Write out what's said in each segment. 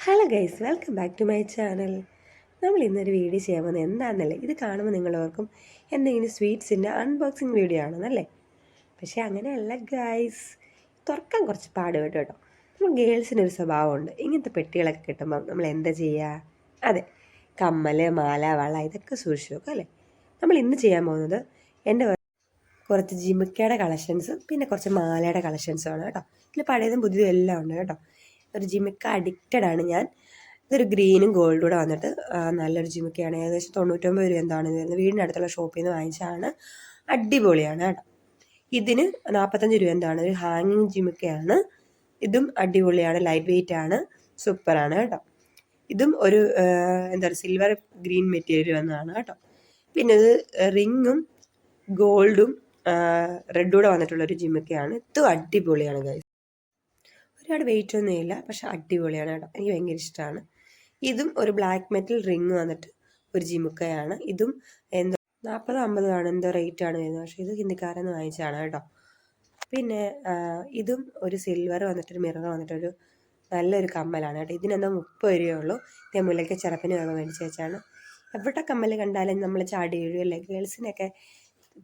Hello guys, welcome back to my channel. നമ്മൾ ഇന്നൊരു video ചെയ്യാൻ പോകുന്നത് എന്താണെന്നല്ലേ, ഇത് കാണുമ്പോൾ നിങ്ങളോർക്കും എന്തെങ്കിലും സ്വീറ്റ്സിൻ്റെ അൺബോക്സിങ് വീഡിയോ ആണെന്നല്ലേ. പക്ഷേ അങ്ങനെയല്ല ഗൈസ്, തുറക്കാൻ കുറച്ച് പാട് കേട്ടോ. നമ്മൾ ഗേൾസിനൊരു സ്വഭാവമുണ്ട്, ഇങ്ങനത്തെ പെട്ടികളൊക്കെ കിട്ടുമ്പം നമ്മൾ എന്താ ചെയ്യുക? അതെ, കമ്മൽ, മാല, വള ഇതൊക്കെ സൂക്ഷിച്ചു വെക്കും അല്ലേ. നമ്മൾ ഇന്ന് ചെയ്യാൻ പോകുന്നത് എൻ്റെ കുറച്ച് ജിമിക്കയുടെ കളക്ഷൻസ്, പിന്നെ കുറച്ച് മാലയുടെ കളക്ഷൻസുമാണ് കേട്ടോ. ഇതിൽ പഴയതും പുതിയതും എല്ലാം ഉണ്ട് കേട്ടോ. ഒരു ജിമിക്ക അഡിക്റ്റഡ് ആണ് ഞാൻ. ഇതൊരു ഗ്രീനും ഗോൾഡും കൂടെ വന്നിട്ട് നല്ലൊരു ജിമിക്കയാണ്. ഏകദേശം 99 രൂപ എന്താണ് വരുന്നത്. വീടിൻ്റെ അടുത്തുള്ള ഷോപ്പിൽ നിന്ന് വാങ്ങിച്ചാണ്. അടിപൊളിയാണ് കേട്ടോ. ഇതിന് 45 രൂപ എന്താണ്, ഒരു ഹാങ്ങിങ് ജിമിക്കയാണ്. ഇതും അടിപൊളിയാണ്, ലൈറ്റ് വെയിറ്റ് ആണ്, സൂപ്പറാണ് കേട്ടോ. ഇതും ഒരു എന്താ പറയുക, സിൽവർ ഗ്രീൻ മെറ്റീരിയൽ വന്നതാണ് കേട്ടോ. പിന്നെ ഇത് റിങ്ങും ഗോൾഡും റെഡും കൂടെ വന്നിട്ടുള്ളൊരു ജിമിക്കയാണ്. ഇതും അടിപൊളിയാണ് ഗൈസ്. ഒരുപാട് വെയിറ്റ് ഒന്നും ഇല്ല, പക്ഷെ അടിപൊളിയാണ് കേട്ടോ. എനിക്ക് ഭയങ്കര ഇഷ്ടമാണ്. ഇതും ഒരു ബ്ലാക്ക് മെറ്റൽ റിങ് വന്നിട്ട് ഒരു ജിമുക്കയാണ്. ഇതും എന്തോ 40-50 ആണ് എന്തോ റേറ്റ് ആണ് വരുന്നത്. പക്ഷേ ഇത് ഹിന്ദിക്കാരെന്ന് വാങ്ങിച്ചാണ് കേട്ടോ. പിന്നെ ഇതും ഒരു സിൽവർ വന്നിട്ടൊരു മിറർ വന്നിട്ടൊരു നല്ലൊരു കമ്മലാണ് കേട്ടോ. ഇതിനെന്തോ 30 രൂപയേ ഉള്ളൂ. ഞാൻ മുല്ലയ്ക്ക് ചെറുപ്പിന് വേഗം മേടിച്ച് വെച്ചാണ്. എവിടെ കമ്മൽ കണ്ടാലും നമ്മൾ ചാടി വീഴുമല്ലേ. ഗേൾസിനൊക്കെ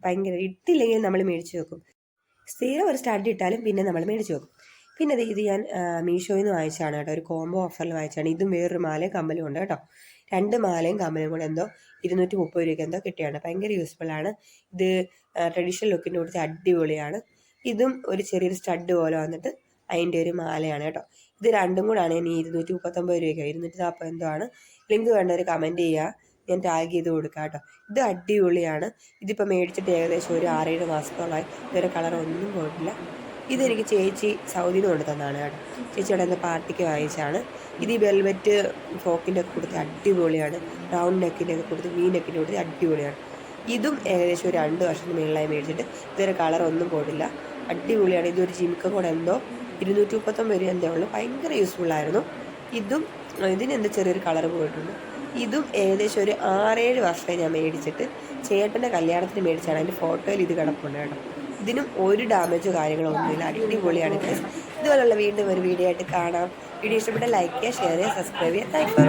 ഭയങ്കര ഇട്ടില്ലെങ്കിൽ നമ്മൾ മേടിച്ച് വെക്കും. സ്ഥിരം ഒരു സ്റ്റഡ് ഇട്ടാലും പിന്നെ നമ്മൾ മേടിച്ച് വെക്കും. പിന്നെ ഇത് ഞാൻ മീഷോയിൽ നിന്ന് വാങ്ങിച്ചാണ് കേട്ടോ. ഒരു കോംബോ ഓഫറിൽ വാങ്ങിച്ചാണ്. ഇതും വേറൊരു മാലയും കമ്മലും ഉണ്ട് കേട്ടോ. 2 മാലയും കമ്മലും കൂടെ എന്തോ 230 രൂപയ്ക്ക് എന്തോ കിട്ടിയാണ്. ഭയങ്കര യൂസ്ഫുള്ളാണ്. ഇത് ട്രഡീഷണൽ ലുക്കിൻ്റെ കൂടെ അടിപൊളിയാണ്. ഇതും ഒരു ചെറിയൊരു സ്റ്റഡ് പോലെ വന്നിട്ട് അതിൻ്റെ ഒരു മാലയാണ് കേട്ടോ. ഇത് രണ്ടും കൂടാണ് ഇനി 239 രൂപയ്ക്ക്, 240 എന്തോ ആണ്. ലിങ്ക് വേണ്ടവർ കമൻറ്റ് ചെയ്യുക, ഞാൻ ടാഗ് ചെയ്ത് കൊടുക്കാം കേട്ടോ. ഇത് അടിപൊളിയാണ്. ഇതിപ്പോൾ മേടിച്ചിട്ട് ഏകദേശം ഒരു 6-7 മാസത്തോളമായി. ഇതുവരെ കളറൊന്നും പോയിട്ടില്ല. ഇതെനിക്ക് ചേച്ചി സൗദിയിൽ നിന്ന് കൊണ്ട് തന്നതാണ് കേട്ടോ. ചേച്ചിയുടെ എന്താ പാർട്ടിക്ക് വാങ്ങിച്ചാണ്. ഇത് ഈ വെൽവെറ്റ് ഫ്രോക്കിൻ്റെ ഒക്കെ കൊടുത്ത് അടിപൊളിയാണ്. റൗണ്ട് നെക്കിൻ്റെ ഒക്കെ കൊടുത്ത് വി നെക്കിൻ്റെ കൊടുത്ത് അടിപൊളിയാണ്. ഇതും ഏകദേശം ഒരു 2 വർഷത്തിന് മുകളിലായി മേടിച്ചിട്ട് ഇതുവരെ കളറൊന്നും പോയിട്ടില്ല. അടിപൊളിയാണ്. ഇതൊരു ജിമിക്ക കൂടെ എന്തോ 239 രൂപ എന്തോ ഉള്ളൂ. ഭയങ്കര യൂസ്ഫുള്ളായിരുന്നു. ഇതിനെന്താ ചെറിയൊരു കളർ പോയിട്ടുണ്ട്. ഇതും ഏകദേശം ഒരു 6-7 വർഷമായി ഞാൻ മേടിച്ചിട്ട്. ചേട്ടൻ്റെ കല്യാണത്തിന് മേടിച്ചാണ്. അതിൻ്റെ ഫോട്ടോയിൽ ഇത് കിടപ്പുണ്ട് കേട്ടോ. ഇതിനും ഒരു ഡാമേജോ കാര്യങ്ങളോ ഒന്നുമില്ല. അടിപൊളിയാണ്. ഇതുപോലുള്ള വീണ്ടും ഒരു വീഡിയോ ആയിട്ട് കാണാം. വീഡിയോ ഇഷ്ടപ്പെട്ട ലൈക്ക് ചെയ്യുക, ഷെയർ ചെയ്യുക, സബ്സ്ക്രൈബ് ചെയ്യുക. Thank you.